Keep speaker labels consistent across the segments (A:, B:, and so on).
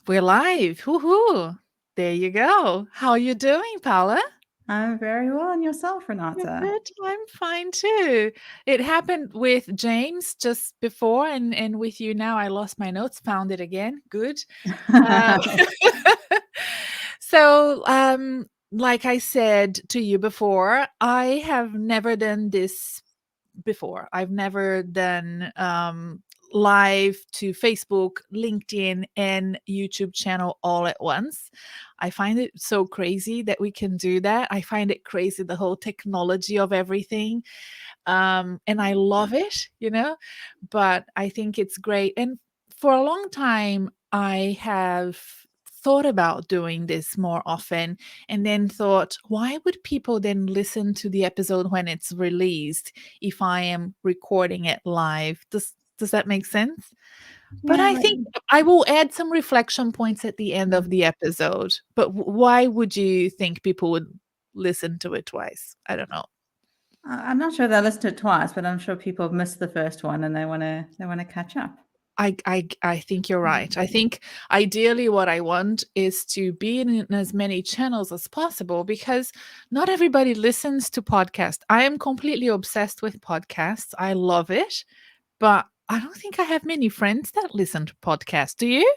A: We're live. Woohoo. There you go. How are you doing, Paula?
B: I'm very well. And yourself, Renata?
A: Good. I'm fine too. It happened with James just before, and with you now. I lost my notes, found it again. Good. Uh, like I said to you before, I have never done this before. I've never done live to Facebook, LinkedIn, and YouTube channel all at once. I find it so crazy that we can do that. I find it crazy, the whole technology of everything. And I love it, but I think it's great. And for a long time, I have thought about doing this more often and then thought, why would people then listen to the episode when it's released if I am recording it live? Does that make sense? But
B: Yeah,
A: I think I will add some reflection points at the end of the episode. But why would you think people would listen to it twice? I don't know.
B: I'm not sure they'll listen to it twice, but I'm sure people have missed the first one and they want to catch up.
A: I think you're right. I think ideally what I want is to be in as many channels as possible because not everybody listens to podcasts. I am completely obsessed with podcasts. I love it, but I don't think I have many friends that listen to podcasts. Do you?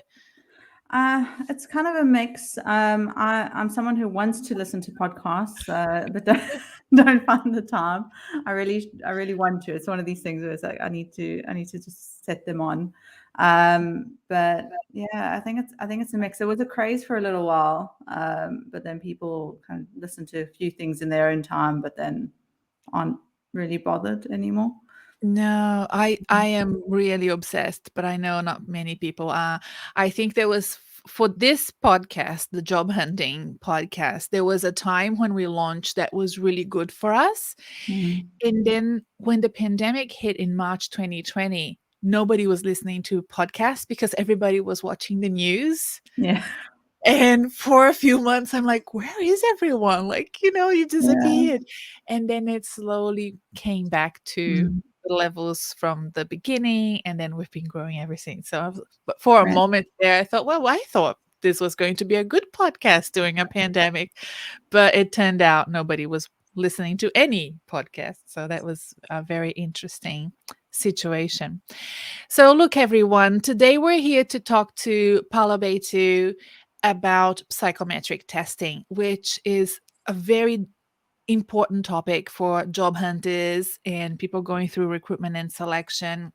B: It's kind of a mix. I'm someone who wants to listen to podcasts, but don't find the time. I really want to. It's one of these things where it's like I need to just set them on. But yeah, I think it's a mix. There was a craze for a little while, but then people kind of listen to a few things in their own time, but then aren't really bothered anymore.
A: No, I am really obsessed, but I know not many people are. I think there was for this podcast, the job hunting podcast, there was a time when we launched that was really good for us.
B: Mm.
A: And then when the pandemic hit in March 2020, nobody was listening to podcasts because everybody was watching the news.
B: Yeah.
A: And for a few months, I'm like, where is everyone? You
B: Yeah.
A: disappeared. And then it slowly came back to
B: Mm.
A: the levels from the beginning. And then we've been growing ever since. But for a
B: Right.
A: moment there, I thought, well, I thought this was going to be a good podcast during a pandemic. But it turned out nobody was listening to any podcast. So that was a very interesting situation. So, look, everyone, today we're here to talk to Paula Baetu about psychometric testing, which is a very important topic for job hunters and people going through recruitment and selection.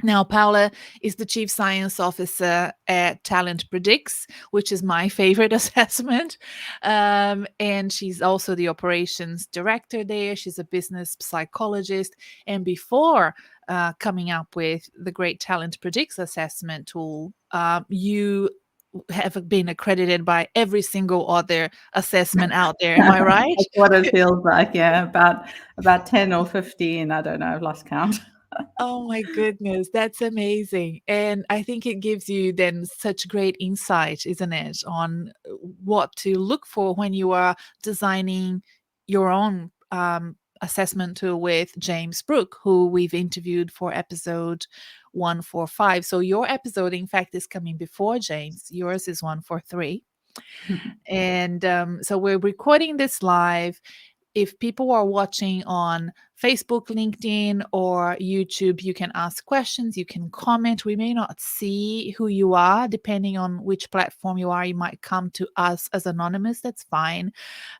A: Now, Paula is the Chief Science Officer at TalentPredix, which is my favorite assessment. And she's also the Operations Director there. She's a business psychologist. And before coming up with the great TalentPredix assessment tool, you have been accredited by every single other assessment out there. Am I right?
B: That's what it feels like, yeah, about 10 or 15, I don't know, I've lost count.
A: Oh my goodness, that's amazing. And I think it gives you then such great insight, isn't it, on what to look for when you are designing your own assessment tool with James Brook, who we've interviewed for episode 145. So your episode, in fact, is coming before James. Yours is 143. And so we're recording this live. If people are watching on Facebook, LinkedIn, or YouTube, you can ask questions, you can comment. We may not see who you are, depending on which platform you are. You might come to us as anonymous. That's fine.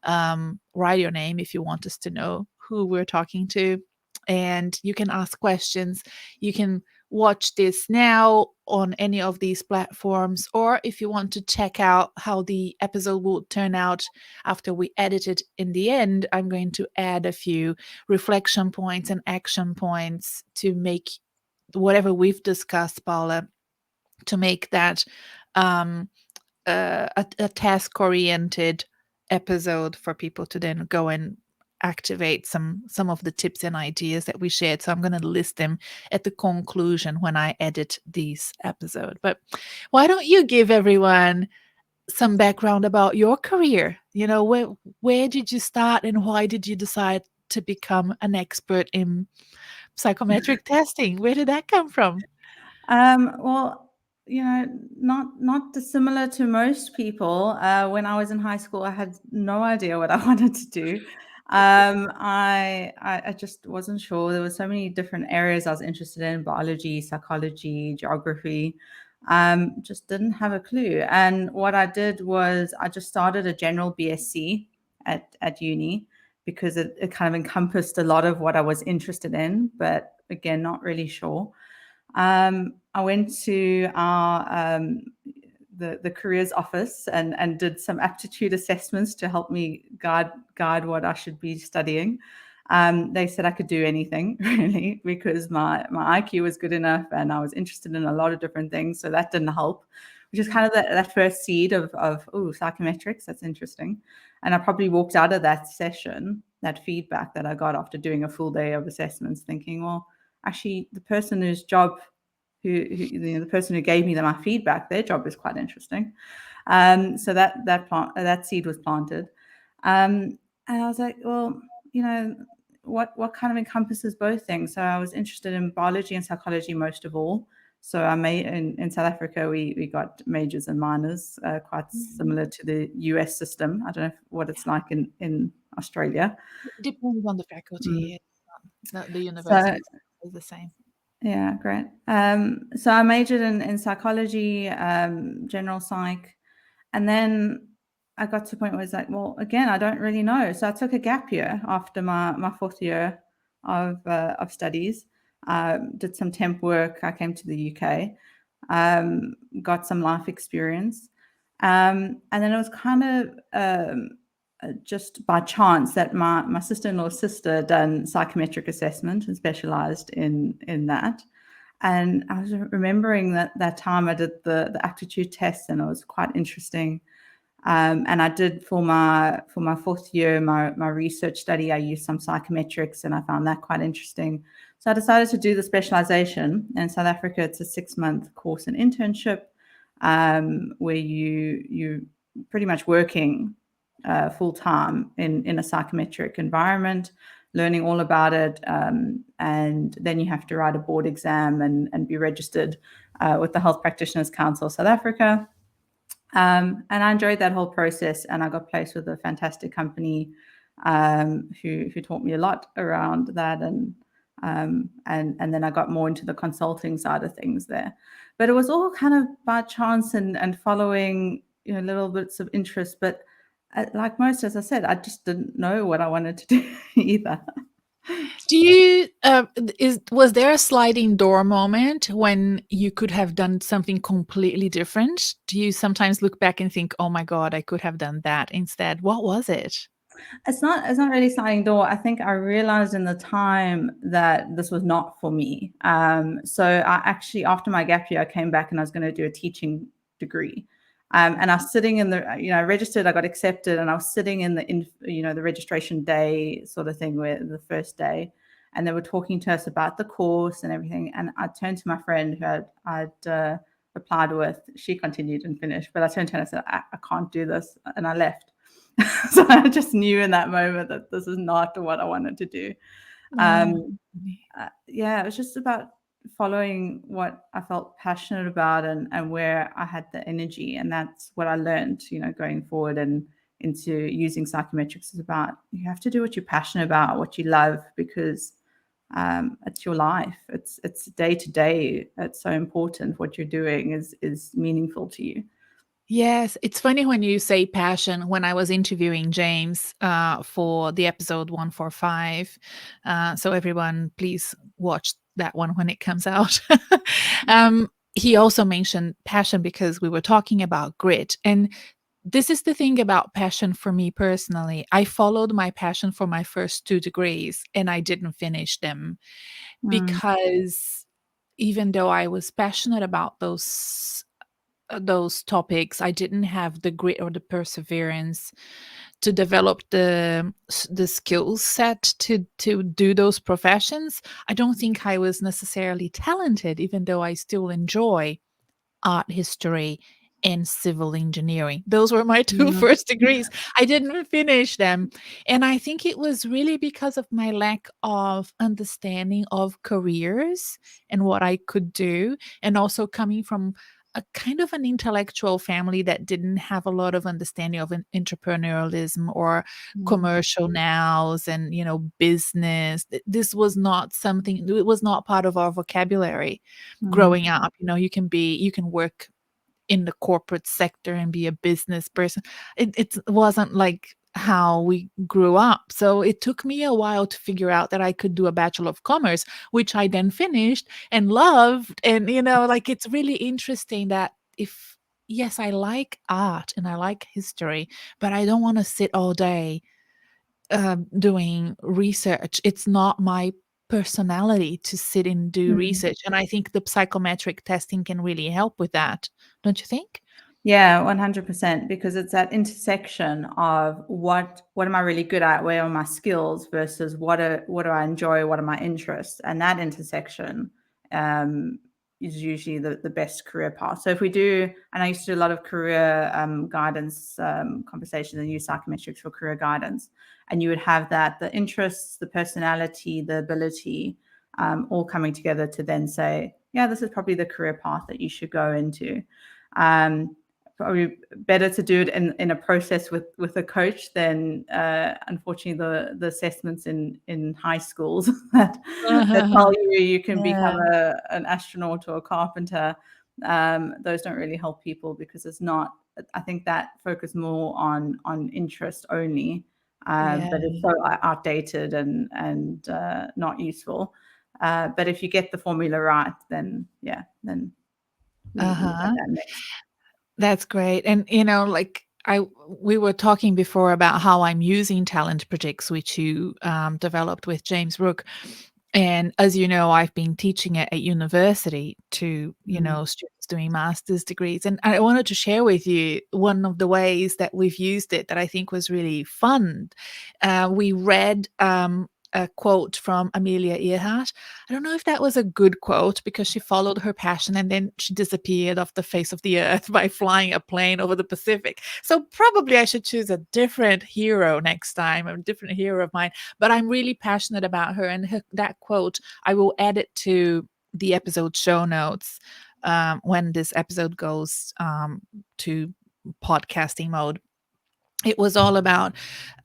A: Write your name if you want us to know who we're talking to. And you can ask questions. You can watch this now on any of these platforms, or if you want to check out how the episode will turn out after we edit it in the end, I'm going to add a few reflection points and action points to make whatever we've discussed, Paula, to make that a task oriented episode for people to then go and activate some of the tips and ideas that we shared. So I'm going to list them at the conclusion when I edit this episode. But why don't you give everyone some background about your career? Where did you start and why did you decide to become an expert in psychometric testing? Where did that come from?
B: Well, not dissimilar to most people. When I was in high school, I had no idea what I wanted to do. I just wasn't sure. There were so many different areas I was interested in: biology, psychology, geography. Just didn't have a clue. And what I did was I just started a general BSc at uni because it kind of encompassed a lot of what I was interested in, but again, not really sure. I went to our the careers office and did some aptitude assessments to help me guide what I should be studying. They said I could do anything really because my IQ was good enough and I was interested in a lot of different things. So that didn't help, which is kind of that first seed of oh, psychometrics. That's interesting. And I probably walked out of that session, that feedback that I got after doing a full day of assessments, thinking, well, actually, the person whose job, the person who gave me my feedback, their job is quite interesting. So that seed was planted, and I was like, well, what kind of encompasses both things? So I was interested in biology and psychology most of all. So I made in South Africa, we got majors and minors, quite similar to the US system. I don't know what it's like in Australia.
A: Depends on the
B: Mm.
A: faculty. The
B: So
A: university is the same.
B: yeah, great. So I majored in psychology, general psych, and then I got to a point where it's like, well, again, I don't really know. So I took a gap year after my fourth year of studies. Did some temp work. I came to the UK, got some life experience, and then it was kind of just by chance that my sister-in-law's sister done psychometric assessment and specialized in that. And I was remembering that time I did the aptitude test, and it was quite interesting. And I did for my fourth year, my research study, I used some psychometrics, and I found that quite interesting. So I decided to do the specialization. In South Africa, it's a 6-month course and internship, where you pretty much working full time in a psychometric environment, learning all about it, and then you have to write a board exam and be registered with the Health Practitioners Council of South Africa. And I enjoyed that whole process, and I got placed with a fantastic company who taught me a lot around that, and then I got more into the consulting side of things there. But it was all kind of by chance and following little bits of interest. But like most, as I said, I just didn't know what I wanted to do either.
A: Do you was there a sliding door moment when you could have done something completely different? Do you sometimes look back and think, "Oh my god, I could have done that instead." What was it?
B: It's not really sliding door. I think I realized in the time that this was not for me. So I actually, after my gap year, I came back and I was going to do a teaching degree. And I was sitting in the, I registered, I got accepted, and I was sitting in the registration day sort of thing, where the first day, and they were talking to us about the course and everything. And I turned to my friend who I'd applied with. She continued and finished, but I turned to her and I said, I can't do this, and I left. So I just knew in that moment that this is not what I wanted to do.
A: Oh.
B: Yeah, it was just about following what I felt passionate about and where I had the energy. And that's what I learned, going forward and into using psychometrics is about, you have to do what you're passionate about, what you love, because it's your life. It's day to day. It's so important. What you're doing is meaningful to you.
A: Yes, it's funny when you say passion. When I was interviewing James for the episode 145, so everyone, please watch that one when it comes out. He also mentioned passion because we were talking about grit. And this is the thing about passion for me personally. I followed my passion for my first 2 degrees and I didn't finish them
B: Mm,
A: because even though I was passionate about those topics, I didn't have the grit or the perseverance to develop the skill set to do those professions. I don't think I was necessarily talented, even though I still enjoy art history and civil engineering. Those were my two
B: mm,
A: first degrees. I didn't finish them. And I think it was really because of my lack of understanding of careers and what I could do. And also coming from a kind of an intellectual family that didn't have a lot of understanding of entrepreneurialism or
B: Mm,
A: commercial nows and, business. This was not something, it was not part of our vocabulary
B: mm,
A: growing up. You can work in the corporate sector and be a business person. It wasn't like how we grew up. So it took me a while to figure out that I could do a Bachelor of Commerce, which I then finished and loved. And, like it's really interesting that if, yes, I like art and I like history, but I don't want to sit all day doing research. It's not my personality to sit and do
B: mm.
A: research. And I think the psychometric testing can really help with that. Don't you think?
B: Yeah, 100%, because it's that intersection of what am I really good at, where are my skills versus what do I enjoy, what are my interests, and that intersection um, is usually the best career path. So if we do, and I used to do a lot of career guidance conversations and use psychometrics for career guidance, and you would have that the interests, the personality, the ability, all coming together to then say, yeah, this is probably the career path that you should go into. Um, Probably better to do it in a process with a coach than unfortunately the assessments in high schools that tell you can
A: Yeah.
B: become an astronaut or a carpenter. Those don't really help people because it's not. I think that focus more on interest only,
A: Yeah.
B: but it's so outdated and not useful. But if you get the formula right, then yeah, then we have
A: Uh-huh.
B: that mix.
A: That's great. And like we were talking before about how I'm using TalentPredix, which you developed with James Rook. And as you know, I've been teaching it at university to,
B: Mm.
A: students doing master's degrees. And I wanted to share with you one of the ways that we've used it that I think was really fun. We read a quote from Amelia Earhart. I don't know if that was a good quote because she followed her passion and then she disappeared off the face of the earth by flying a plane over the Pacific. So probably I should choose a different hero next time, a different hero of mine. But I'm really passionate about her and that quote. I will add it to the episode show notes when this episode goes to podcasting mode. It was all about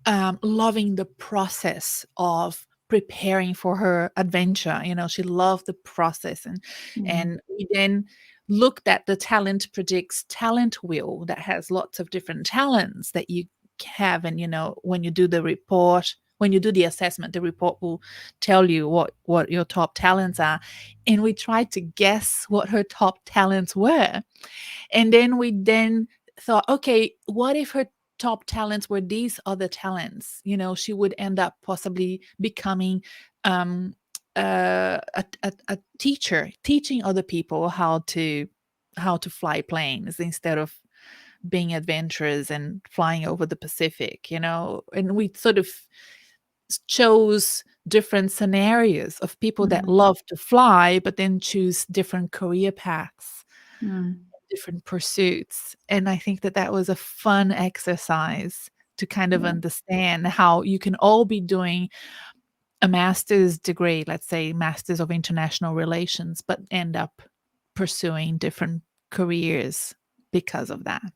A: loving the process of preparing for her adventure. She loved the process, and
B: Mm.
A: and we then looked at the Talent Predicts talent wheel that has lots of different talents that you have. And when you do the report, when you do the assessment, the report will tell you what your top talents are. And we tried to guess what her top talents were. And then we then thought, okay, what if her top talents were these other talents? She would end up possibly becoming a teacher, teaching other people how to fly planes instead of being adventurous and flying over the Pacific. And we sort of chose different scenarios of people that
B: Mm.
A: love to fly, but then choose different career paths,
B: Mm.
A: different pursuits. And I think that that was a fun exercise to kind of
B: Yeah.
A: understand how you can all be doing a master's degree, let's say Masters of International Relations, but end up pursuing different careers because of that.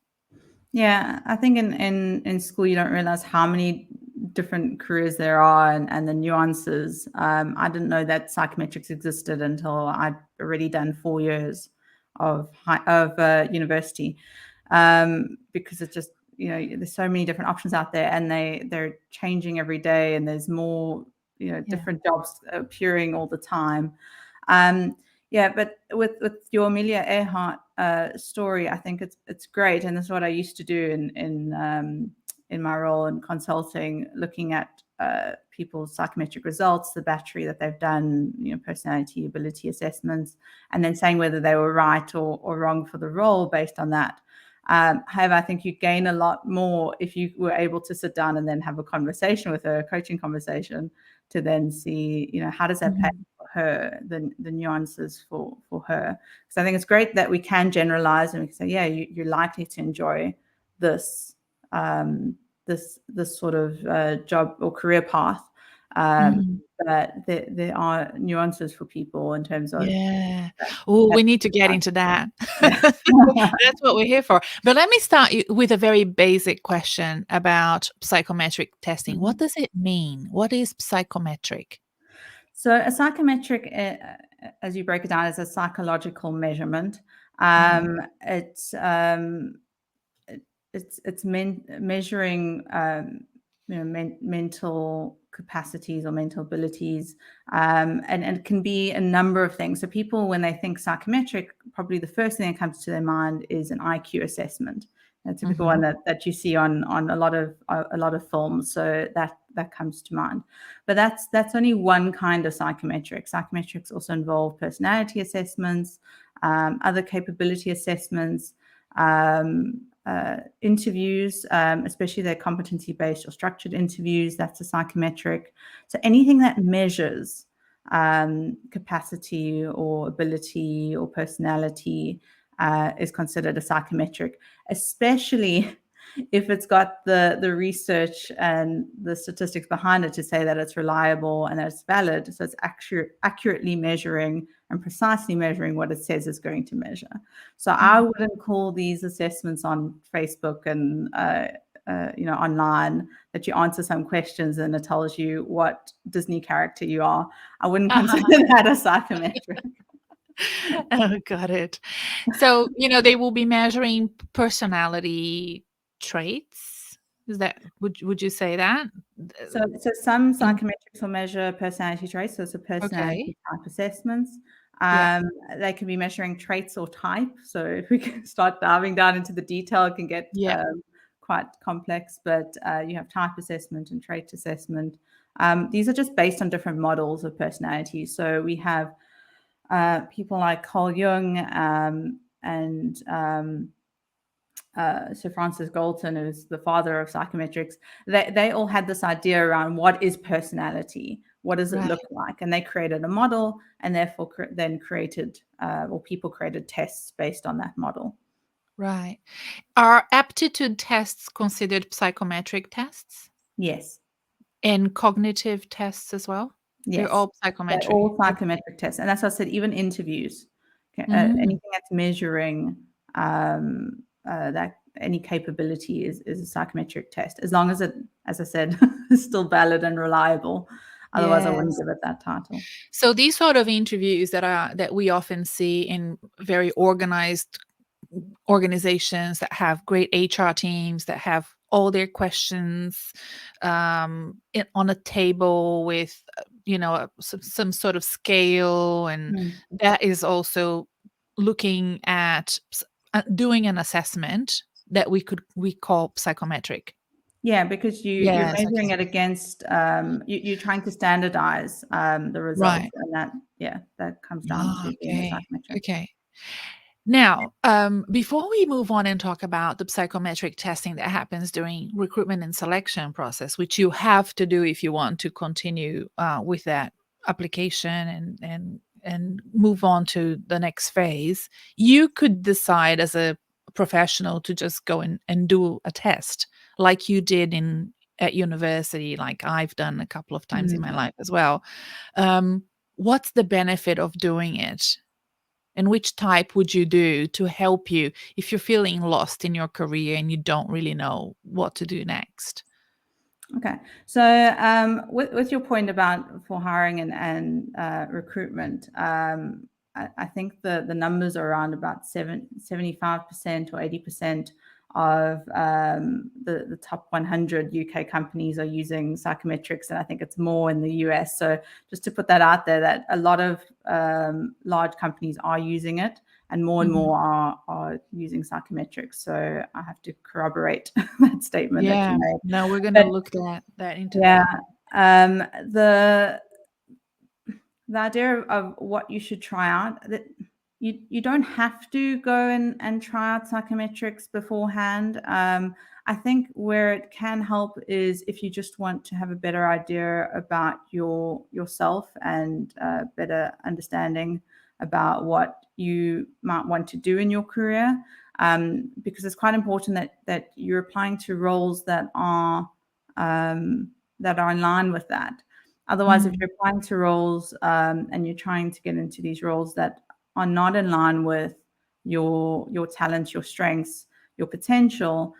B: Yeah, I think in school you don't realize how many different careers there are and the nuances. I didn't know that psychometrics existed until I'd already done 4 years of university, because it's just there's so many different options out there and they're changing every day and there's more
A: Yeah.
B: different jobs appearing all the time. Um, yeah, but with your Amelia Earhart story, I think it's great, and that's what I used to do in my role in consulting, looking at people's psychometric results, the battery that they've done, personality ability assessments, and then saying whether they were right or wrong for the role based on that. However, I think you gain a lot more if you were able to sit down and then have a conversation with her, a coaching conversation, to then see, how does that play
A: Mhm.
B: for her, the nuances for her. So I think it's great that we can generalize and we can say, yeah, you're likely to enjoy this this sort of job or career path.
A: Mhm.
B: But there are nuances for people in terms of
A: Yeah.
B: that.
A: Oh,
B: that
A: we need to get into that.
B: yeah.
A: That's what we're here for. But let me start with a very basic question about psychometric testing. What
B: Mhm.
A: does it mean? What is psychometric?
B: So a psychometric, as you break it down, is a psychological measurement.
A: Mhm.
B: It's measuring mental capacities or mental abilities, and it can be a number of things. So people, when they think psychometric, probably the first thing that comes to their mind is an IQ assessment, a typical one
A: Mhm.
B: that you see on a lot of films. So that comes to mind. But that's only one kind of psychometric. Psychometrics also involve personality assessments, other capability assessments, interviews, especially their competency-based or structured interviews. That's a psychometric. So anything that measures capacity or ability or personality is considered a psychometric, especially if it's got the research and the statistics behind it to say that it's reliable and that it's valid. So it's accurately measuring and precisely measuring what it says it's going to measure. So I
A: Mm.
B: wouldn't call these assessments on Facebook and online, that you answer some questions and it tells you what Disney character you are. I wouldn't consider that a psychometric.
A: Oh, got it. So, they will be measuring personality traits. Would you say that?
B: So some
A: In
B: psychometrics will measure personality traits. So it's a
A: Okay.
B: personality type assessments.
A: Yeah.
B: They can be measuring traits or type. So if we can start diving down into the detail, it can get
A: Yeah.
B: quite complex. But you have type assessment and trait assessment. These are just based on different models of personality. So we have people like Carl Jung and Sir Francis Galton, who's the father of psychometrics. They all had this idea around what is personality, what does it
A: Right.
B: look like, and they created a model, and therefore then created or people created tests based on that model.
A: Right. Are aptitude tests considered psychometric tests?
B: Yes,
A: And cognitive tests as well? They're
B: yes,
A: all
B: they're
A: psychometric.
B: all
A: Okay.
B: psychometric tests, and that's what I said. Even interviews,
A: Mm.
B: anything that's measuring that any capability is a psychometric test, as long as it, as I said, is still valid and reliable. Otherwise, I wouldn't
A: Yes.
B: give it that title.
A: So these sort of interviews that we often see in very organized organizations that have great HR teams that have all their questions on a table with some sort of scale, and
B: Mm.
A: that is also looking at doing an assessment that we call psychometric.
B: Yeah, because you're
A: Yes. Okay.
B: measuring it against you're trying to standardize the results,
A: Right.
B: and that comes down
A: Ah,
B: to being a
A: okay.
B: psychometric.
A: Okay. Now, before we move on and talk about the psychometric testing that happens during recruitment and selection process, which you have to do if you want to continue with that application and move on to the next phase, you could decide as a professional to just go and do a test like you did at university, like I've done a couple of times in my
B: Mm.
A: life as well. Um, what's the benefit of doing it? And which type would you do to help you if you're feeling lost in your career and you don't really know what to do next?
B: Okay. So with your point about for hiring and recruitment, I think the numbers are around about 75% or 80% of the top 100 UK companies are using psychometrics, and I think it's more in the US. So just to put that out there, that a lot of large companies are using it, and
A: Mhm.
B: more are using psychometrics. So I have to corroborate that statement that you
A: Yeah.
B: made.
A: No, we're gonna
B: But
A: look that into
B: yeah,
A: that.
B: um, the the idea of what you should try out, that you don't have to go and try out psychometrics beforehand. I think where it can help is if you just want to have a better idea about yourself and better understanding about what you might want to do in your career, because it's quite important that you're applying to roles um, that are in line with that. Otherwise, if
A: Mm.
B: you're applying to roles and you're trying to get into these roles that are not in line with your talents, your strengths, your potential,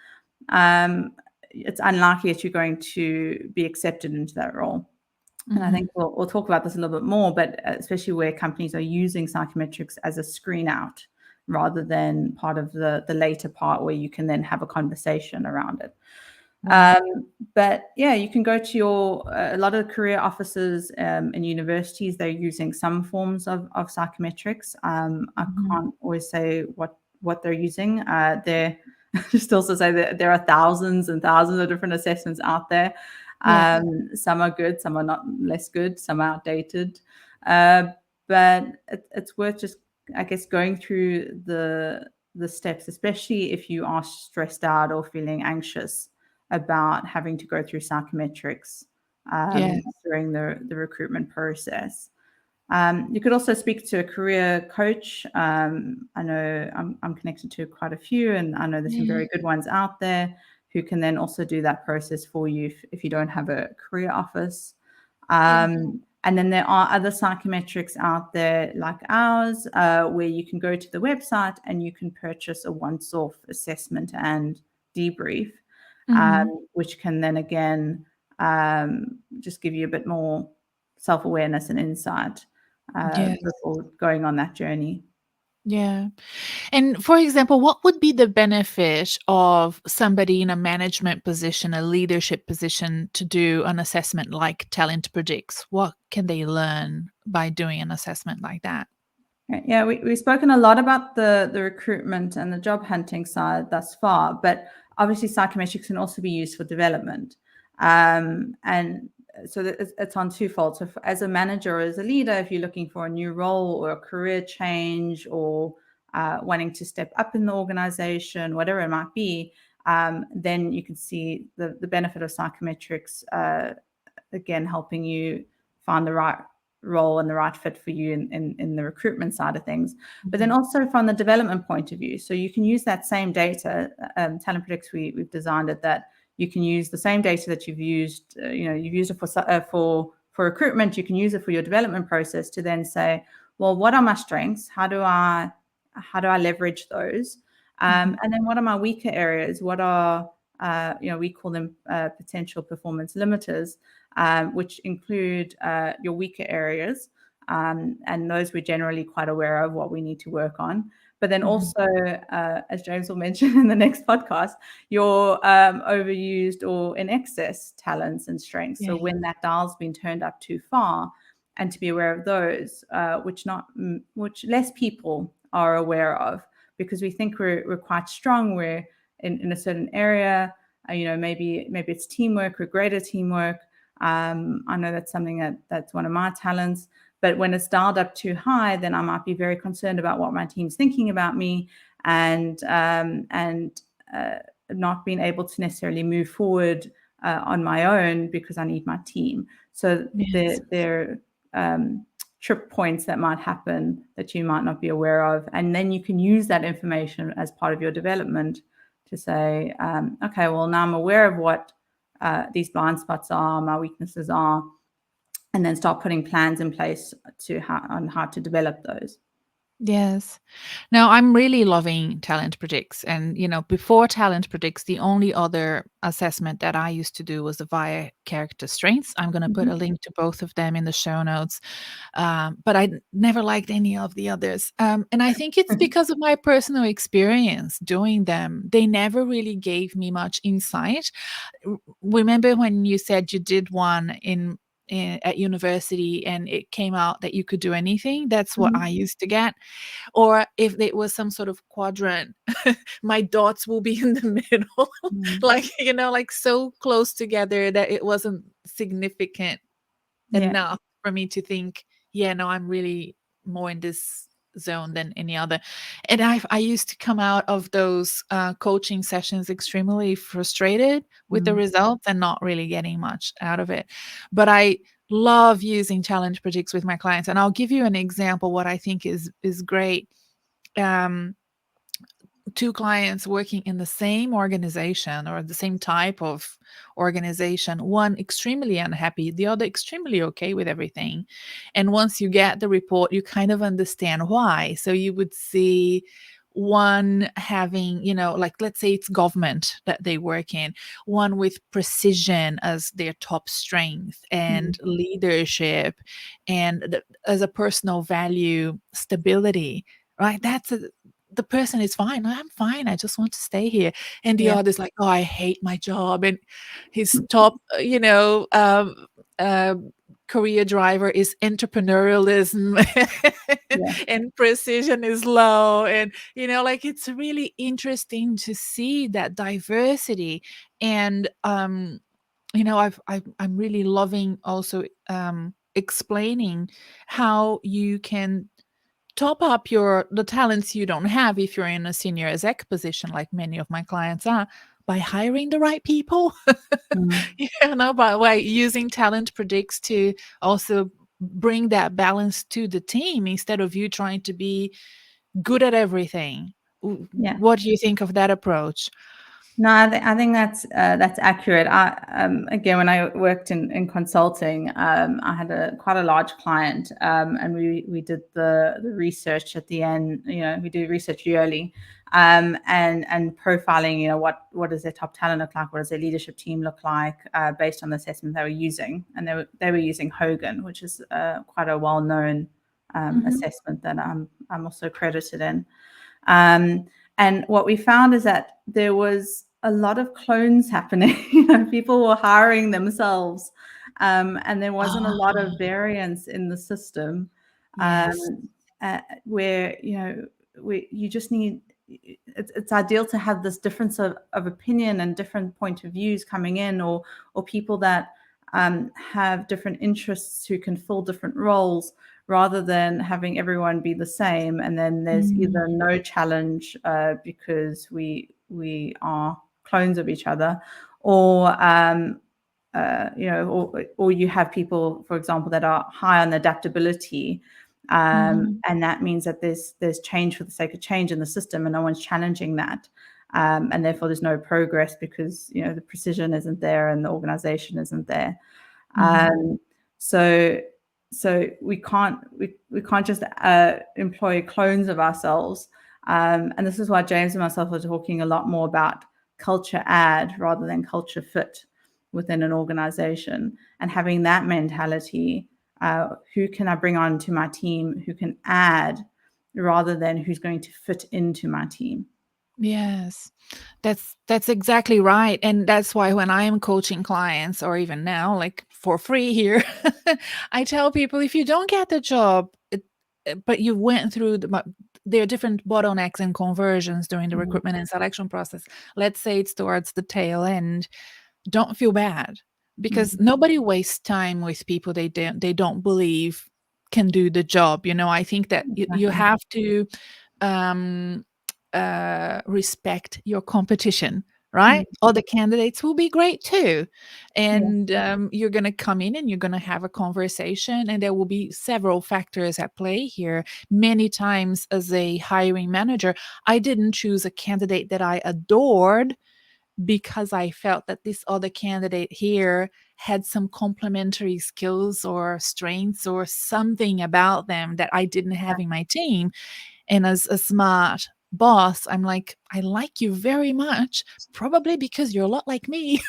B: it's unlikely that you're going to be accepted into that role. And I
A: Mhm.
B: think we'll talk about this a little bit more, but especially where companies are using psychometrics as a screen out rather than part of the later part where you can then have a conversation around it.
A: Right.
B: But yeah, you can go to a lot of career offices in universities. They're using some forms of psychometrics. I
A: Mhm.
B: can't always say what they're using. They're just also say that there are thousands and thousands of different assessments out there.
A: Yes.
B: Some are good, some are not less good, some are outdated. Uh, but it's worth just, I guess, going through the steps, especially if you are stressed out or feeling anxious about having to go through psychometrics
A: Yes.
B: during the recruitment process. You could also speak to a career coach. I know I'm connected to quite a few, and I know there's some
A: Yeah.
B: very good ones out there who can then also do that process for you if you don't have a career office.
A: Yeah.
B: And then there are other psychometrics out there like ours, where you can go to the website and you can purchase a once-off assessment and debrief,
A: Mhm.
B: which can then again just give you a bit more self-awareness and insight
A: Yes.
B: before going on that journey.
A: Yeah. And for example, what would be the benefit of somebody in a management position, a leadership position, to do an assessment like Talent Predicts? What can they learn by doing an assessment like that?
B: Yeah, we've spoken a lot about the recruitment and the job hunting side thus far, but obviously psychometrics can also be used for development. And so that it's on twofold. So as a manager or as a leader, if you're looking for a new role or a career change or wanting to step up in the organization, whatever it might be, then you can see the benefit of psychometrics, again, helping you find the right role and the right fit for you in the recruitment side of things, but then
A: Mhm.
B: also from the development point of view. So you can use that same data. TalentPredix, we've designed it that you can use the same data that you've used. You've used it for recruitment. You can use it for your development process to then say, well, what are my strengths? How do I leverage those?
A: Mhm.
B: And then what are my weaker areas? What are we call them potential performance limiters, which include your weaker areas. And those we're generally quite aware of what we need to work on. But then
A: Mhm.
B: also, as James will mention in the next podcast, your overused or in excess talents and strengths. So
A: Yeah.
B: when that dial's been turned up too far, and to be aware of those, which less people are aware of, because we think we're quite strong, we're in a certain area. Maybe it's teamwork, we're great at teamwork. I know that's something that's one of my talents. But when it's dialed up too high, then I might be very concerned about what my team's thinking about me, and not being able to necessarily move forward on my own because I need my team. So
A: Yes.
B: there trip points that might happen that you might not be aware of, and then you can use that information as part of your development to say, okay, well, now I'm aware of what these blind spots are, my weaknesses are, and then start putting plans in place on how to develop those.
A: Yes. Now I'm really loving Talent Predicts. And, before Talent Predicts, the only other assessment that I used to do was the via character strengths. I'm going to put
B: Mhm.
A: a link to both of them in the show notes. But I never liked any of the others. And I think it's because of my personal experience doing them. They never really gave me much insight. Remember when you said you did one at university and it came out that you could do anything? That's what I
B: Mhm.
A: used to get. Or if it was some sort of quadrant, my dots will be in the middle,
B: Mhm.
A: like so close together that it wasn't significant
B: Yeah.
A: enough for me to think, yeah, no, I'm really more in this zone than any other. And I used to come out of those coaching sessions extremely frustrated with the
B: Mhm.
A: results and not really getting much out of it. But I love using challenge projects with my clients, and I'll give you an example what I think is great. um two clients working in the same organization or the same type of organization, one extremely unhappy, the other extremely okay with everything. And once you get the report, you kind of understand why. So you would see one having, like, let's say it's government that they work in, one with precision as their top strength
B: Mm.
A: and leadership, and as a personal value, stability, right? The person is fine. I'm fine. I just want to stay here. And the
B: Yeah.
A: other's like, oh, I hate my job. And his top, uh, career driver is entrepreneurialism
B: Yeah.
A: and precision is low. And, like, it's really interesting to see that diversity. And, I'm really loving also explaining how you can top up the talents you don't have if you're in a senior exec position, like many of my clients are, by hiring the right people.
B: Mm.
A: By using TalentPredix to also bring that balance to the team instead of you trying to be good at everything.
B: Yeah.
A: What do you think of that approach?
B: No, I think that's accurate. Again, when I worked in consulting, I had quite a large client, and we did the research at the end. We do research yearly, and profiling. What does their top talent look like? What does their leadership team look like? Based on the assessment they were using, and they were using Hogan, which is quite a well known
A: Mhm.
B: assessment that I'm also credited in. Um, and what we found is that there was a lot of clones happening. People were hiring themselves, and there wasn't a lot of
A: Ah,
B: variance in the system,
A: yes.
B: um, where you just need. It's ideal to have this difference of opinion and different point of views coming in, or people that have different interests who can fill different roles, rather than having everyone be the same. And then there's either
A: Mm.
B: no challenge because we are clones of each other, or or you have people, for example, that are high on adaptability,
A: Mhm.
B: and that means that there's change for the sake of change in the system, and no one's challenging that, and therefore there's no progress because the precision isn't there and the organization isn't there.
A: Mhm.
B: Um, so we can't just employ clones of ourselves. And this is why James and myself are talking a lot more about culture add rather than culture fit within an organization, and having that mentality. Who can I bring on to my team who can add, rather than who's going to fit into my team?
A: Yes. That's exactly right. And that's why when I am coaching clients, or even now, like for free here, I tell people, if you don't get the job, but you went through there are different bottlenecks and conversions during the
B: Mhm.
A: recruitment and selection process. Let's say it's towards the tail end. Don't feel bad, because
B: Mhm.
A: nobody wastes time with people they don't believe can do the job. I think that you
B: Exactly.
A: have to um, respect your competition, right?
B: Mm.
A: Other candidates will be great too.
B: Yeah.
A: And you're going to come in and you're going to have a conversation, and there will be several factors at play here. Many times, as a hiring manager, I didn't choose a candidate that I adored because I felt that this other candidate here had some complementary skills or strengths or something about them that I didn't have in my team. And as a smart boss, I'm like, I like you very much, probably because you're a lot like me.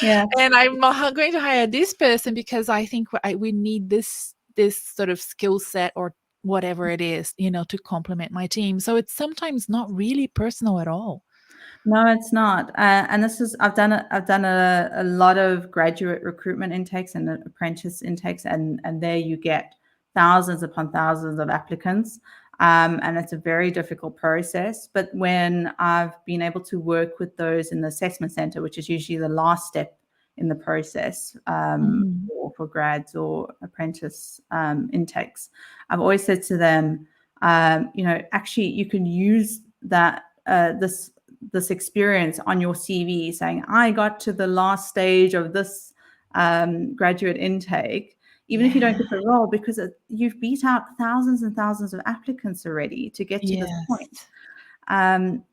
B: Yeah.
A: And I'm going to hire this person because I think we need this sort of skill set or whatever it is, to complement my team. So it's sometimes not really personal at all.
B: No, it's not. And this is I've done a lot of graduate recruitment intakes and apprentice intakes, and there you get thousands upon thousands of applicants. And it's a very difficult process. But when I've been able to work with those in the assessment center, which is usually the last step in the process,
A: Mhm.
B: for grads or apprentice intakes, I've always said to them, actually, you can use that this experience on your CV, saying, I got to the last stage of this graduate intake, even if you don't
A: Yeah.
B: get the role, because you've beat out thousands and thousands of applicants already to get to this
A: Yes.
B: point.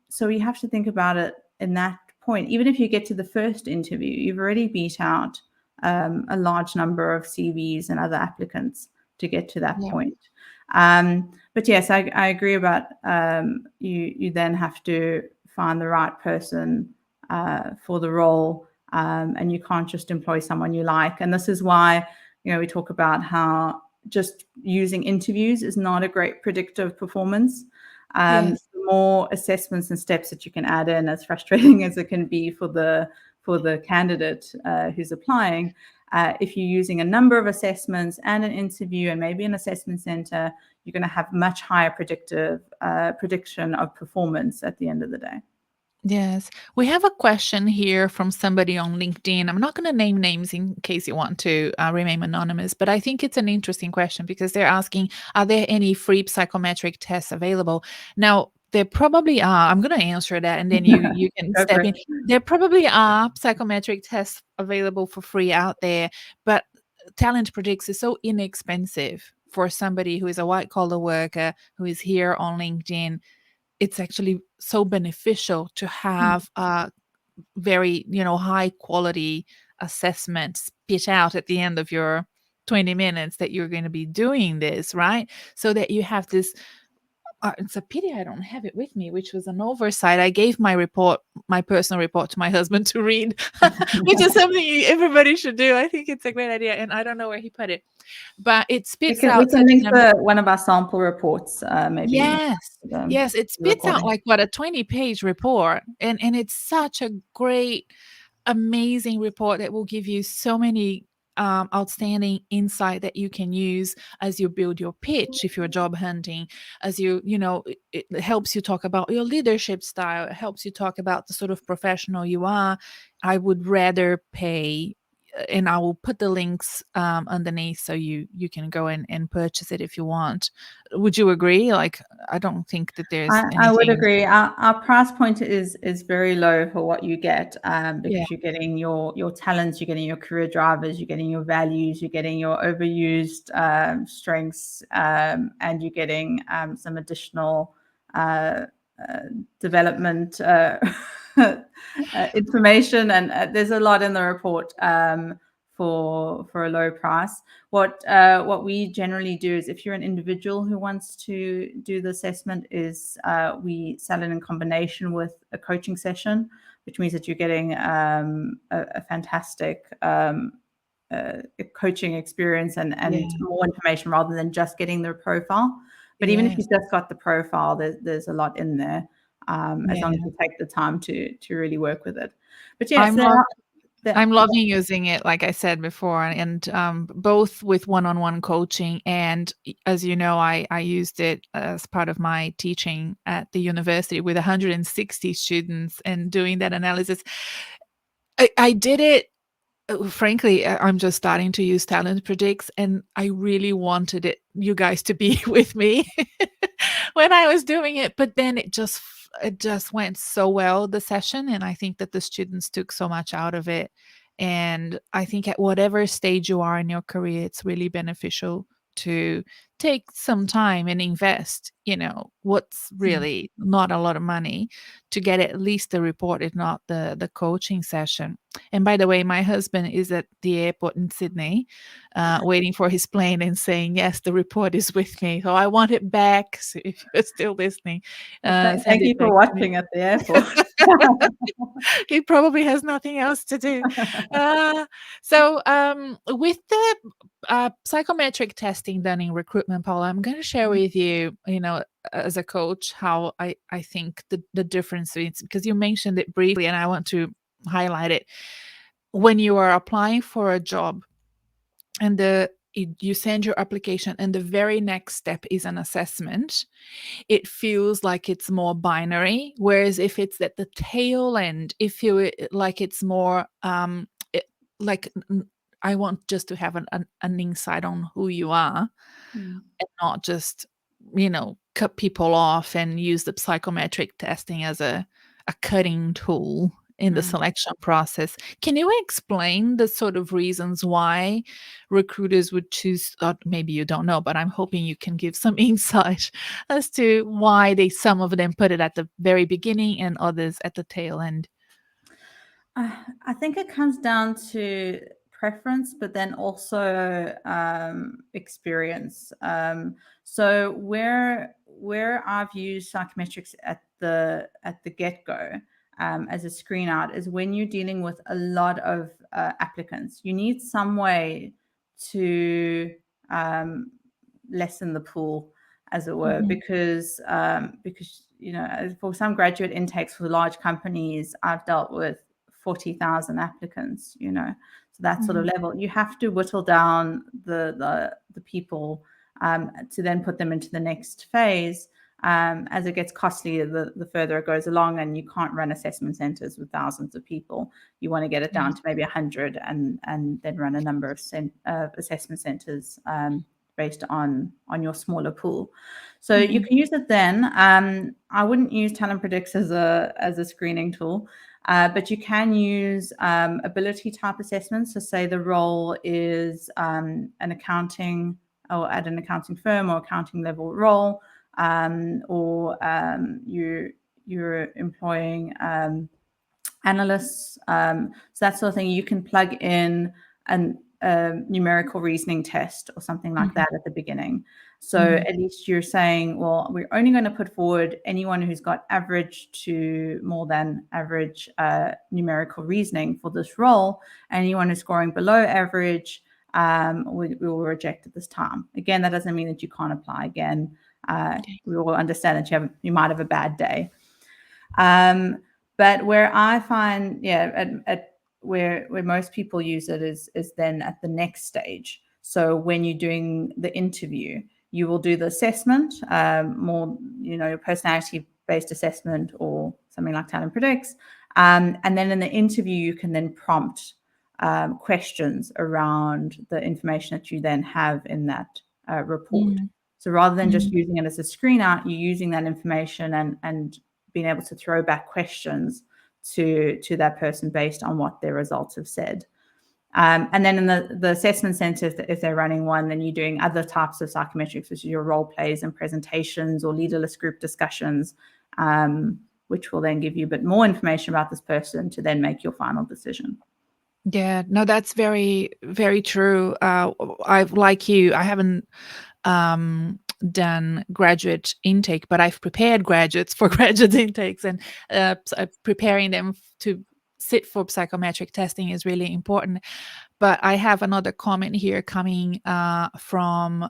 B: So you have to think about it in that point. Even if you get to the first interview, you've already beat out a large number of CVs and other applicants to get to that
A: Yeah.
B: point. But yes, I agree about you then have to find the right person for the role, and you can't just employ someone you like. And this is why, we talk about how just using interviews is not a great predictor of performance.
A: Yes.
B: The more assessments and steps that you can add in, as frustrating as it can be for the candidate who's applying, if you're using a number of assessments and an interview and maybe an assessment center, you're going to have much higher prediction of performance at the end of the day.
A: Yes. We have a question here from somebody on LinkedIn. I'm not going to name names in case you want to remain anonymous, but I think it's an interesting question because they're asking, are there any free psychometric tests available? Now, there probably are. I'm going to answer that and then you can
B: Go for
A: step in.
B: it.
A: There probably are psychometric tests available for free out there, but TalentPredix is so inexpensive for somebody who is a white collar worker who is here on LinkedIn. It's actually so beneficial to have a very, high quality assessment spit out at the end of your 20 minutes that you're going to be doing this, right? So that you have this. It's a pity I don't have it with me, which was an oversight. I gave my personal report to my husband to read, which is something everybody should do. I think it's a great idea, and I don't know where he put it, but it
B: We
A: spits
B: can
A: out such
B: link
A: an.
B: one of our sample reports, maybe.
A: Yes.
B: The
A: Yes, it spits out
B: recording.
A: like what, a 20-page report, and it's such a great, amazing report that will give you so many outstanding insight that you can use as you build your pitch if you're job hunting, as it helps you talk about your leadership style, it helps you talk about the sort of professional you are. I would rather pay, and I will put the links underneath so you can go and purchase it if you want. Would you agree? Like, I don't think that there's
B: I would
A: anything.
B: agree. Our price point is very low for what you get,
A: Yeah.
B: because you're getting your talents, you're getting your career drivers, you're getting your values, you're getting your overused strengths, and you're getting some additional development information. And there's a lot in the report for a low price. What we generally do is, if you're an individual who wants to do the assessment, is we sell it in combination with a coaching session, which means that you're getting a fantastic coaching experience and
A: Yeah.
B: more information rather than just getting their profile. But even if
A: Yes.
B: you've just got the profile, there's a lot in there, as long as
A: Yeah.
B: you take the time to really work with it. But yes,
A: I'm lov
B: there,
A: I'm loving using it, like I said before, and both with one-on-one coaching and, as you know, I used it as part of my teaching at the university with 160 students and doing that analysis. I did it. Frankly, I'm just starting to use TalentPredix, and I really wanted you guys to be with me when I was doing it, but then it just went so well, the session, and I think that the students took so much out of it. And I think at whatever stage you are in your career, it's really beneficial to take some time and invest, what's really not a lot of money to get at least the report, if not the coaching session. And by the way, my husband is at the airport in Sydney, waiting for his plane and saying, yes, the report is with me. So I want it back. So if you're still listening, send
B: thank
A: it
B: you for
A: back to me.
B: watching at the airport.
A: He probably has nothing else to do. So with the psychometric testing done in recruitment, Paula, I'm going to share with you, as a coach, how I think the difference is, because you mentioned it briefly and I want to highlight it. When you are applying for a job and you send your application and the very next step is an assessment, it feels like it's more binary. Whereas if it's at the tail end, it feel like it's more like I want just to have an insight on who you are
B: Mm.
A: and not just, cut people off and use the psychometric testing as a cutting tool. in the selection process. Can you explain the sort of reasons why recruiters would choose, maybe you don't know, but I'm hoping you can give some insight as to why some of them put it at the very beginning and others at the tail end?
B: I think it comes down to preference, but then also experience. So where I've used psychometrics at the get go as a screen out is when you're dealing with a lot of applicants. You need some way to lessen the pool, as it were, because for some graduate intakes for large companies, I've dealt with 40,000 applicants, so that sort of level. You have to whittle down the people to then put them into the next phase. As it gets costly, the further it goes along, and you can't run assessment centers with thousands of people. You want to get it down to maybe 100 and then run a number of assessment centers based on your smaller pool. So you can use it then. I wouldn't use TalentPredix as a screening tool. But you can use ability type assessments. So say the role is an accounting, or at an accounting firm or accounting level role, or you're employing analysts. So that sort of thing. You can plug in a numerical reasoning test or something like that at the beginning. So at least you're saying, well, we're only going to put forward anyone who's got average to more than average numerical reasoning for this role. Anyone who's scoring below average, we will reject at this time. Again, that doesn't mean that you can't apply again. We will understand that you might have a bad day. But where I find, where most people use it is then at the next stage. So when you're doing the interview, you will do the assessment, more, your personality-based assessment or something like TalentPredix. And then in the interview, you can then prompt questions around the information that you then have in that report. So rather than just using it as a screen out, you're using that information and being able to throw back questions to that person based on what their results have said. And then in the assessment center, if they're running one, then you're doing other types of psychometrics, which is your role plays and presentations or leaderless group discussions, which will then give you a bit more information about this person to then make your final decision.
A: Yeah, no, that's very, very true. Like you, I haven't done graduate intake, but I've prepared graduates for graduate intakes, and preparing them to sit for psychometric testing is really important. But I have another comment here coming from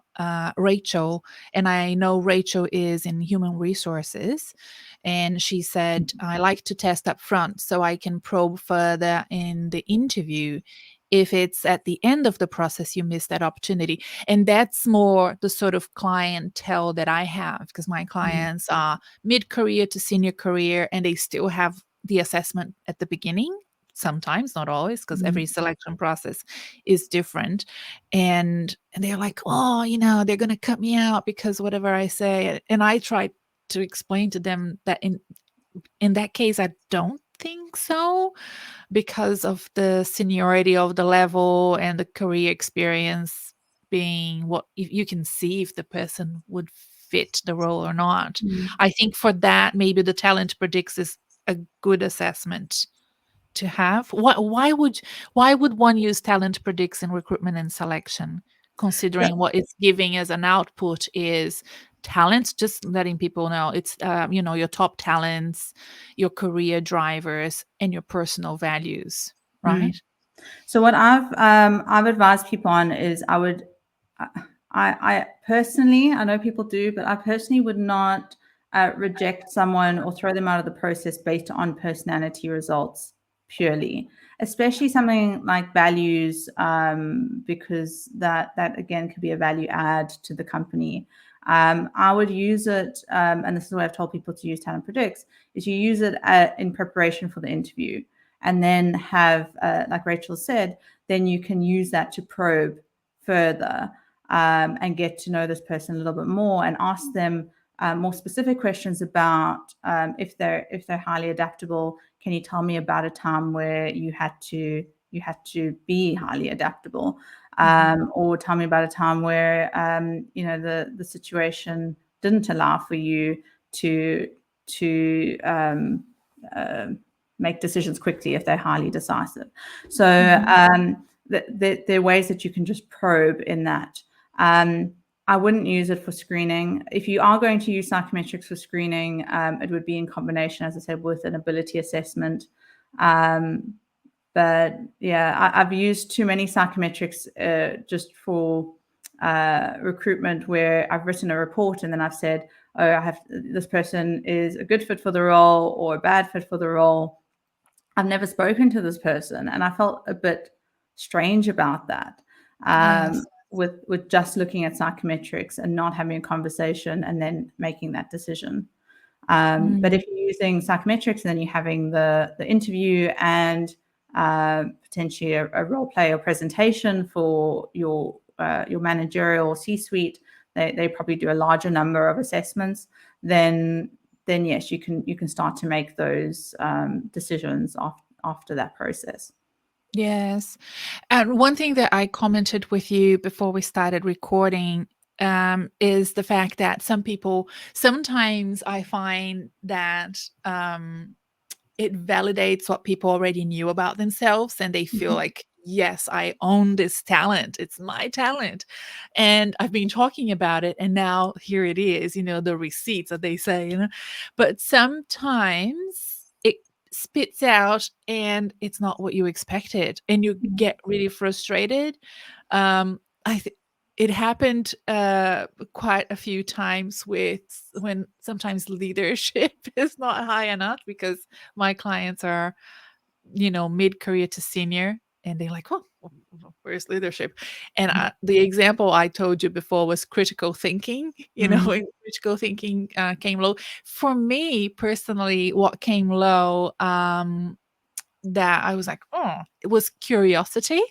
A: Rachel, and I know Rachel is in human resources, and she said, I like to test up front so I can probe further in the interview. If it's at the end of the process, you miss that opportunity. And that's more the sort of clientele that I have, because my clients are mid-career to senior career, and they still have the assessment at the beginning. Sometimes, not always, because every selection process is different. And they're like, oh, they're going to cut me out because whatever I say. And I try to explain to them that in that case, I don't think so, because of the seniority of the level and the career experience being what you can see if the person would fit the role or not. I think for that, maybe the TalentPredix is a good assessment to have. Why would one use TalentPredix in recruitment and selection, considering what it's giving as an output is talent? Just letting people know it's your top talents, your career drivers, and your personal values, right?
B: So what I've advised people on is I personally, I know people do, but I personally would not reject someone or throw them out of the process based on personality results purely, especially something like values, because that again could be a value add to the company. I would use it, and this is what I've told people to use TalentPredix, is you use it in preparation for the interview, and then have, like Rachel said, then you can use that to probe further and get to know this person a little bit more and ask them more specific questions about if they're highly adaptable. Can you tell me about a time where you had to be highly adaptable, or tell me about a time where the situation didn't allow for you to make decisions quickly if they're highly decisive. So there are ways that you can just probe in that. I wouldn't use it for screening. If you are going to use psychometrics for screening, it would be in combination, as I said, with an ability assessment. But yeah, I've used too many psychometrics just for recruitment, where I've written a report and then I've said, oh, this person is a good fit for the role or a bad fit for the role. I've never spoken to this person, and I felt a bit strange about that.
A: Yes.
B: With just looking at psychometrics and not having a conversation and then making that decision. But if you're using psychometrics and then you're having the interview and potentially a role play or presentation for your managerial C-suite, they probably do a larger number of assessments. Then yes, you can start to make those decisions after that process.
A: Yes. And one thing that I commented with you before we started recording is the fact that sometimes I find that it validates what people already knew about themselves, and they feel like, yes, I own this talent. It's my talent. And I've been talking about it, and now here it is, the receipts that they say, But sometimes it spits out and it's not what you expected, and you get really frustrated. It happened quite a few times when sometimes leadership is not high enough, because my clients are, mid-career to senior, and they're like, oh, where's leadership? And the example I told you before was critical thinking. And critical thinking came low. For me personally, what came low, that I was like, oh, it was curiosity.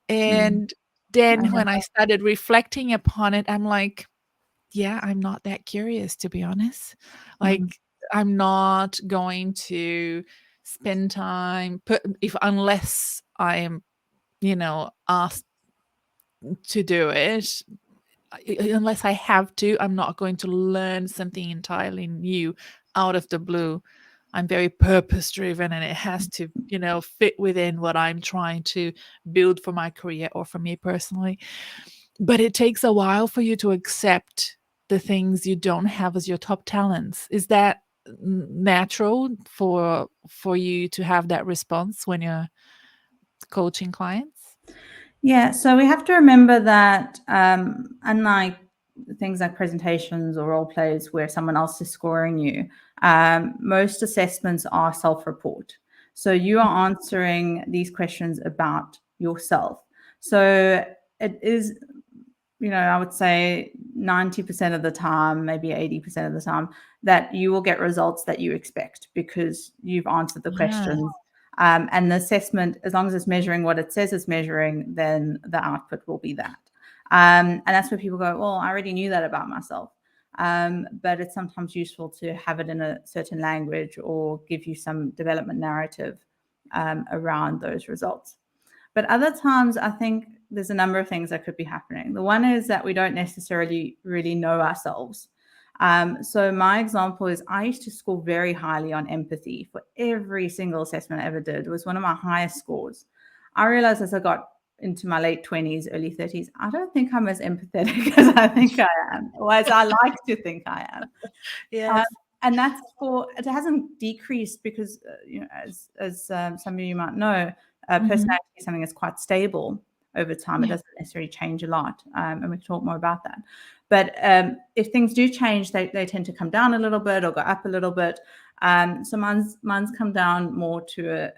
A: And then when I started reflecting upon it, I'm like, yeah, I'm not that curious, to be honest. Like, I'm not going to spend time unless I am, asked to do it. Unless I have to, I'm not going to learn something entirely new out of the blue. I'm very purpose driven, and it has to, fit within what I'm trying to build for my career or for me personally. But it takes a while for you to accept the things you don't have as your top talents. Is that natural for you to have that response when you're coaching clients?
B: Yeah, so we have to remember that unlike things like presentations or role plays where someone else is scoring you, most assessments are self-report. So you are answering these questions about yourself. So it is, I would say 90% of the time, maybe 80% of the time, that you will get results that you expect because you've answered the questions. And the assessment, as long as it's measuring what it says it's measuring, then the output will be that. And that's where people go, well, I already knew that about myself. But it's sometimes useful to have it in a certain language or give you some development narrative around those results. But other times, I think there's a number of things that could be happening. The one is that we don't necessarily really know ourselves. So my example is I used to score very highly on empathy for every single assessment I ever did. It was one of my highest scores. I realized as I got into my late 20s, early 30s, I don't think I'm as empathetic as I think I am, or as I like to think I am.
A: Yes.
B: And that's it hasn't decreased because, as some of you might know, personality is something that's quite stable over time. It doesn't necessarily change a lot. And we can talk more about that. But if things do change, they tend to come down a little bit or go up a little bit. So mine's come down more to a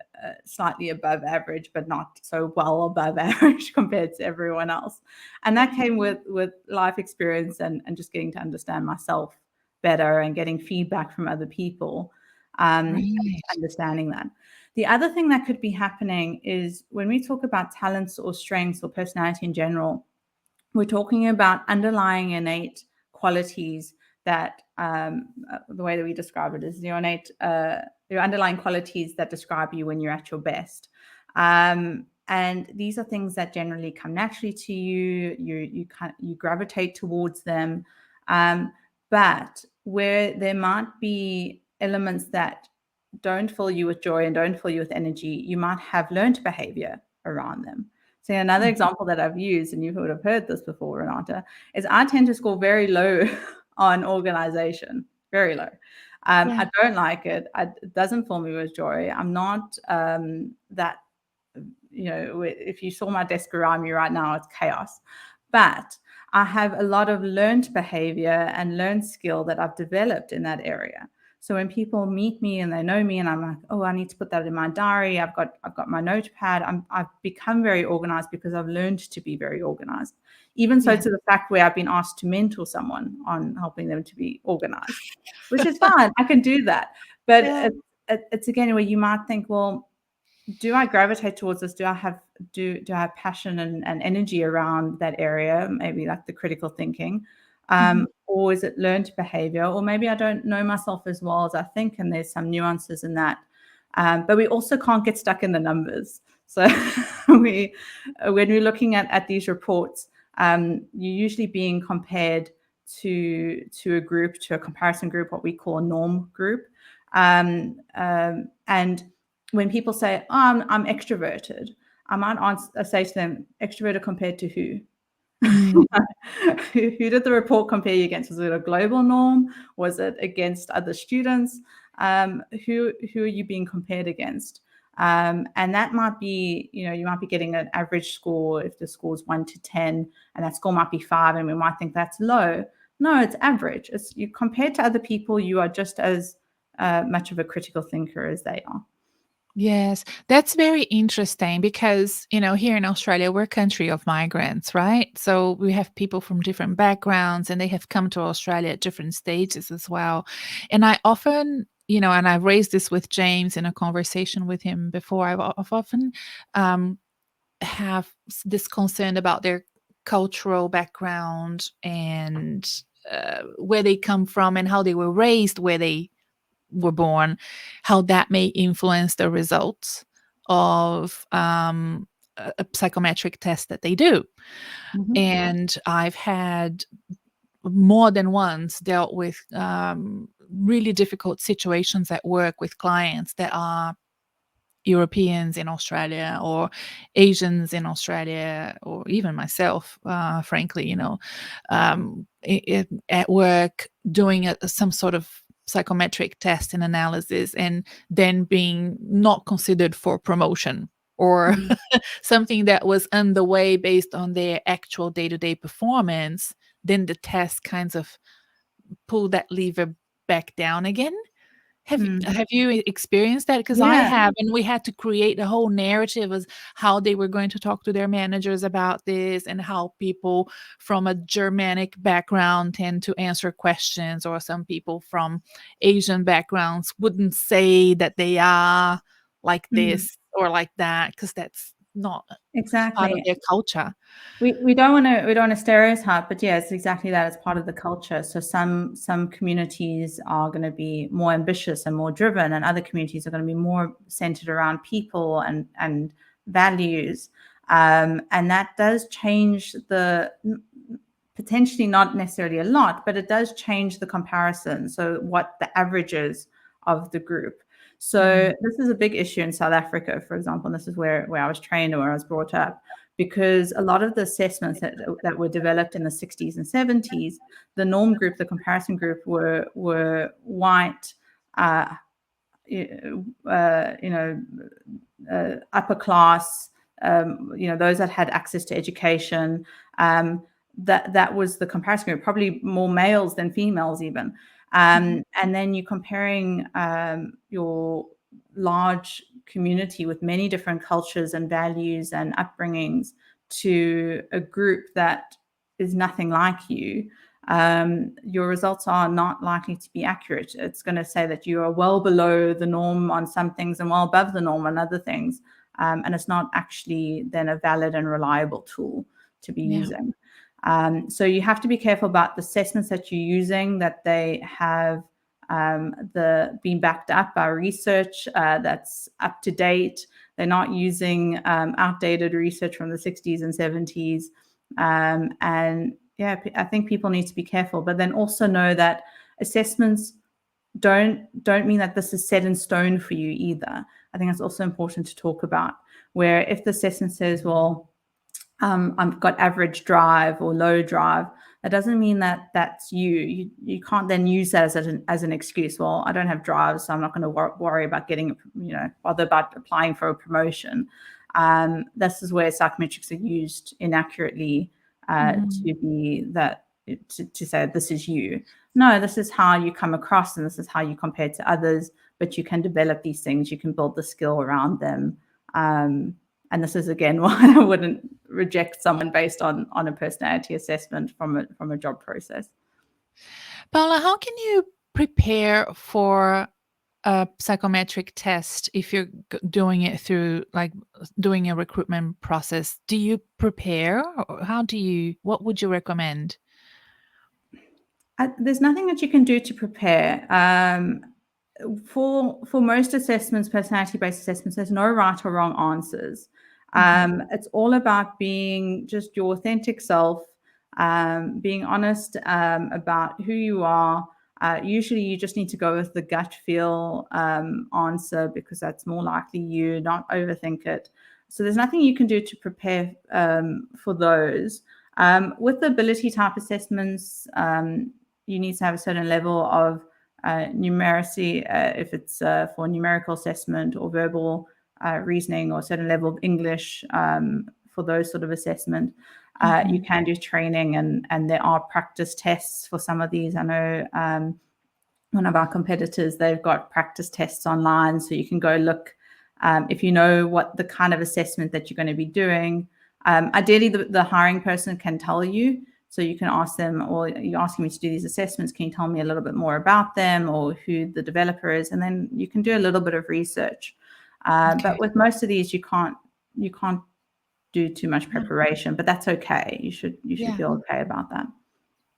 B: slightly above average, but not so well above average compared to everyone else. And that came with life experience and just getting to understand myself better and getting feedback from other people, understanding that. The other thing that could be happening is when we talk about talents or strengths or personality in general, we're talking about underlying innate qualities that the way that we describe it is your underlying qualities that describe you when you're at your best. And these are things that generally come naturally to you. You gravitate towards them. But where there might be elements that don't fill you with joy and don't fill you with energy, you might have learned behavior around them. So another example that I've used, and you would have heard this before, Renata, is I tend to score very low on organization, very low. I don't like it. It doesn't fill me with joy. I'm not that, if you saw my desk around me right now, it's chaos. But I have a lot of learned behavior and learned skill that I've developed in that area. So when people meet me and they know me and I'm like, oh, I need to put that in my diary. I've got my notepad. I've become very organized because I've learned to be very organized. Even so, to the fact where I've been asked to mentor someone on helping them to be organized, which is fine. I can do that. But it's again where you might think, well, do I gravitate towards this? Do I have passion and energy around that area? Maybe like the critical thinking. Or is it learned behavior? Or maybe I don't know myself as well as I think, and there's some nuances in that. But we also can't get stuck in the numbers. So when we're looking at these reports, you're usually being compared to a group, to a comparison group, what we call a norm group. And when people say, oh, I'm extroverted, I might say to them, extroverted compared to who? Who did the report compare you against? Was it a global norm? Was it against other students? Who are you being compared against? And that might be, you might be getting an average score if the score is 1 to 10, and that score might be 5, and we might think that's low. No, it's average. It's you compared to other people, you are just as much of a critical thinker as they are.
A: Yes, that's very interesting because, here in Australia, we're a country of migrants, right? So we have people from different backgrounds and they have come to Australia at different stages as well. And I often, and I've raised this with James in a conversation with him before, I've often have this concern about their cultural background and where they come from and how they were raised, where they were born, how that may influence the results of a psychometric test that they do. And I've had more than once dealt with really difficult situations at work with clients that are Europeans in Australia or Asians in Australia, or even myself, frankly, at work doing some sort of psychometric test and analysis, and then being not considered for promotion or something that was underway based on their actual day-to-day performance. Then the test kinds of pull that lever back down again. Have you experienced that? Because I have, and we had to create a whole narrative as how they were going to talk to their managers about this, and how people from a Germanic background tend to answer questions, or some people from Asian backgrounds wouldn't say that they are like this or like that, because that's not part of
B: Exactly.
A: their culture.
B: We don't want to stereotype, but yeah, it's exactly that. It's part of the culture. So some communities are going to be more ambitious and more driven, and other communities are going to be more centered around people and values. And that does change potentially, not necessarily a lot, but it does change the comparison. So what the average is of the group. So this is a big issue in South Africa, for example, and this is where I was trained and where I was brought up. Because a lot of the assessments that were developed in the 60s and 70s, the norm group, the comparison group, were white, upper class, those that had access to education. That was the comparison group, probably more males than females even. And then you're comparing your large community with many different cultures and values and upbringings to a group that is nothing like you. Your results are not likely to be accurate. It's going to say that you are well below the norm on some things and well above the norm on other things. And it's not actually then a valid and reliable tool to be using. So you have to be careful about the assessments that you're using, that they have being backed up by research that's up to date. They're not using outdated research from the 60s and 70s. And yeah, I think people need to be careful, but then also know that assessments don't mean that this is set in stone for you either. I think that's also important to talk about, where if the assessment says, well, I've got average drive or low drive, that doesn't mean that that's you. You can't then use that as an excuse. Well, I don't have drive, so I'm not going to worry about getting, bother about applying for a promotion. This is where psychometrics are used inaccurately to be that to say this is you. No, this is how you come across, and this is how you compare to others. But you can develop these things. You can build the skill around them. And this is, again, why I wouldn't reject someone based on a personality assessment from a job process.
A: Paula, how can you prepare for a psychometric test if you're doing it through, like, doing a recruitment process? Do you prepare? Or what would you recommend?
B: There's nothing that you can do to prepare. For most assessments, personality-based assessments, there's no right or wrong answers. It's all about being just your authentic self, being honest about who you are. Usually you just need to go with the gut feel answer, because that's more likely you, not overthink it. So there's nothing you can do to prepare for those. With the ability type assessments, you need to have a certain level of numeracy, if it's for numerical assessment, or verbal reasoning, or a certain level of English for those sort of assessment. You can do training, and there are practice tests for some of these. I know one of our competitors, they've got practice tests online, so you can go look if you know what the kind of assessment that you're going to be doing. Ideally, the hiring person can tell you, so you can ask them, or you're asking me to do these assessments, can you tell me a little bit more about them, or who the developer is? And then you can do a little bit of research. But with most of these, you can't do too much preparation, but that's okay. You should feel okay about that.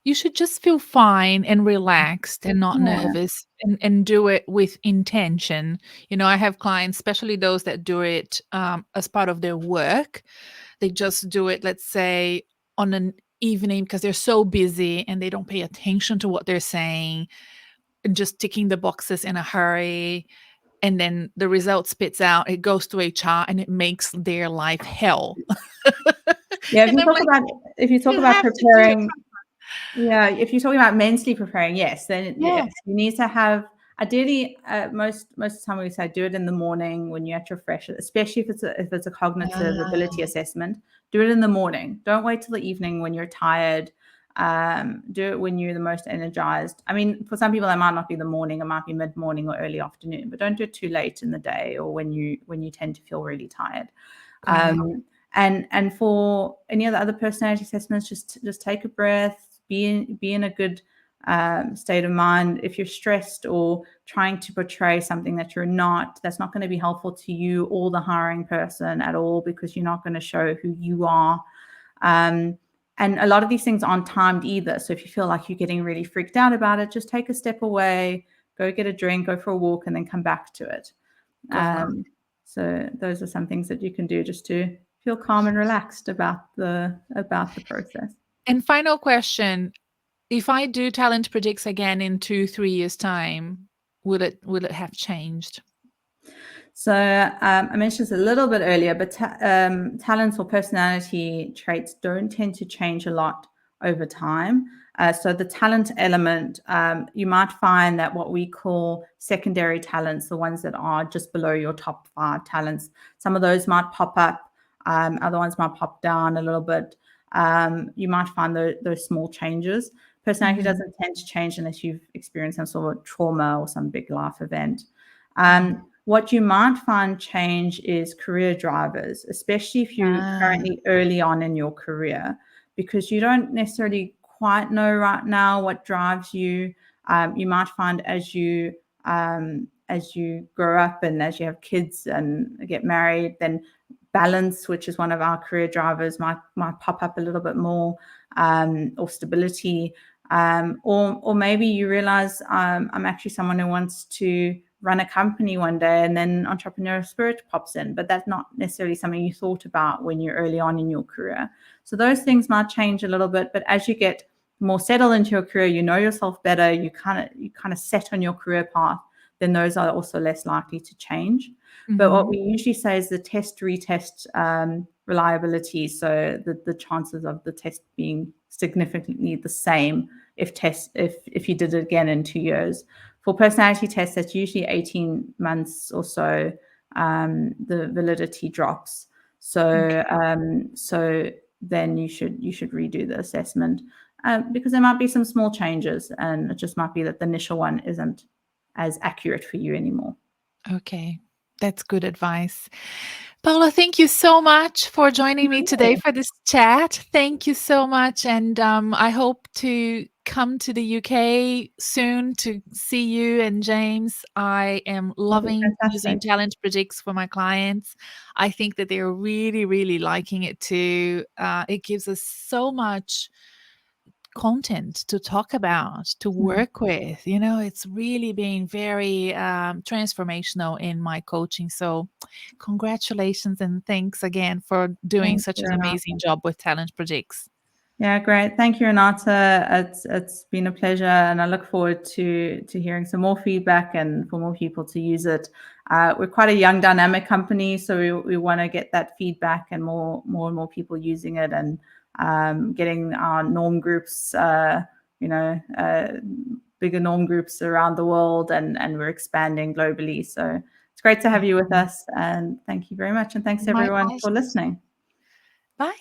A: You should just feel fine and relaxed and not nervous, and do it with intention. I have clients, especially those that do it as part of their work. They just do it, let's say, on an evening because they're so busy and they don't pay attention to what they're saying, and just ticking the boxes in a hurry. And then the result spits out, it goes to HR, and it makes their life hell.
B: Yeah, if you talk
A: "You
B: about
A: have to do it
B: preparing, yeah, if you're talking about mentally preparing, yes, then yes, you need to have, ideally, most of the time we say do it in the morning when you're at your freshest, especially if it's a cognitive ability assessment. Do it in the morning. Don't wait till the evening when you're tired. Do it when you're the most energized. I mean, for some people, that might not be the morning, it might be mid-morning or early afternoon, but don't do it too late in the day, or when you tend to feel really tired. And for any of the other personality assessments, just take a breath, be in a good state of mind. If you're stressed or trying to portray something that you're not, that's not going to be helpful to you or the hiring person at all, because you're not going to show who you are. And a lot of these things aren't timed either. So if you feel like you're getting really freaked out about it, just take a step away, go get a drink, go for a walk, and then come back to it. So those are some things that you can do just to feel calm and relaxed about the process.
A: And final question, if I do TalentPredix again in 2-3 years' time, will it have changed?
B: So I mentioned this a little bit earlier, but talents or personality traits don't tend to change a lot over time. So the talent element, you might find that what we call secondary talents, the ones that are just below your top 5 talents, some of those might pop up, other ones might pop down a little bit. You might find those small changes. Personality doesn't tend to change unless you've experienced some sort of trauma or some big life event. What you might find change is career drivers, especially if you're currently early on in your career, because you don't necessarily quite know right now what drives you. You might find as you grow up and as you have kids and get married, then balance, which is one of our career drivers, might pop up a little bit more, or stability. Or maybe you realize I'm actually someone who wants to run a company one day, and then entrepreneurial spirit pops in, but that's not necessarily something you thought about when you're early on in your career. So those things might change a little bit, but as you get more settled into your career, you know yourself better, you kind of set on your career path, then those are also less likely to change. But what we usually say is the test retest reliability, so the chances of the test being significantly the same if you did it again in 2 years. For personality tests, that's usually 18 months or so, the validity drops. So so then you should redo the assessment, because there might be some small changes, and it just might be that the initial one isn't as accurate for you anymore.
A: Okay, that's good advice. Paula, thank you so much for joining me today for this chat. Thank you so much. And I hope to come to the UK soon to see you and James. I am loving using TalentPredix for my clients. I think that they're really, really liking it too. It gives us so much content to talk about, to work with. You know, it's really been very transformational in my coaching. So congratulations and thanks again for doing such an amazing job with TalentPredix.
B: Yeah, great. Thank you, Renata. It's been a pleasure, and I look forward to hearing some more feedback and for more people to use it. We're quite a young, dynamic company, so we want to get that feedback and more and more people using it, and getting our norm groups, bigger norm groups around the world, and we're expanding globally. So it's great to have you with us, and thank you very much, and thanks everyone for listening.
A: Bye.